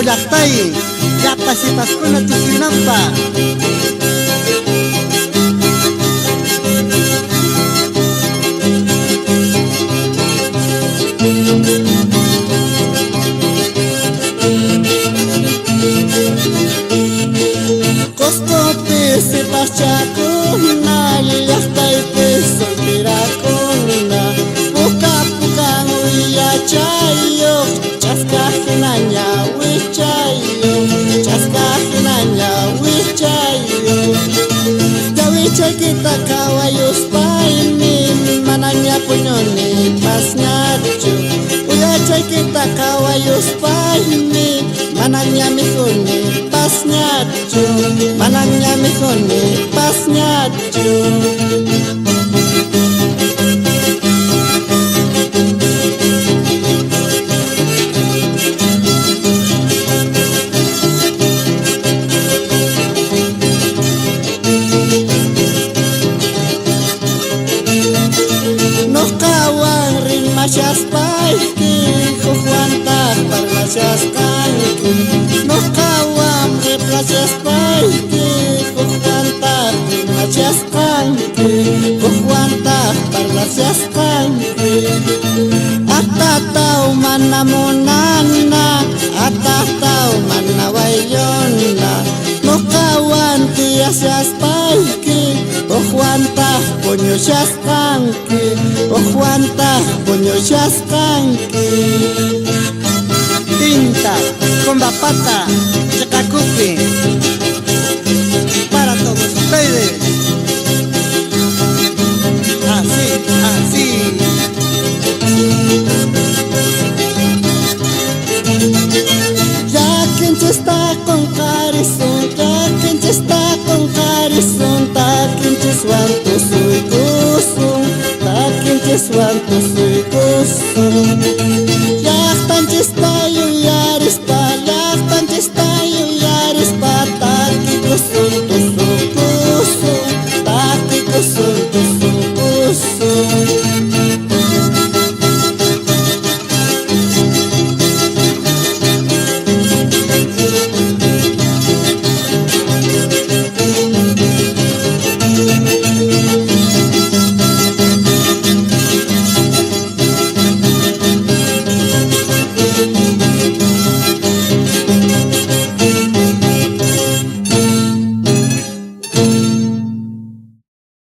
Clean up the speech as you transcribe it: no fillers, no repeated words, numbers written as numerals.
llaqtay llapa sipaskuna tusinanpa. Coscopi sipachakuna llaqtaypi solterakuna puka pukan uyachayuq chaskaqhinaña wichayuq chaskaqhinaña wichayuq tawichaykita qhawayuspaymi manaña puñuni pasñachu uyachaykita qhawayuspaymi manaña mijuni pasñachu manaña mijuni pasñachu. Noqawan rimashasqayki huqwantaq parlashasqanki noqawan riplashasqayki huqwantaq rimashasqanki huqwantaq parlashasqanki atataw mana munana atataw mana wayuna noqawan tiyashasqayki huqwantaq puñushasqanki huqwantaq puñushasqanki. Tinta con Bapata Chacacupi para todos ustedes. Así, así. Ya quien está con carizón, ya quien está con carizón, ta quien suanto soy kusum, ta quien suanto soy kusum. Ya tan chista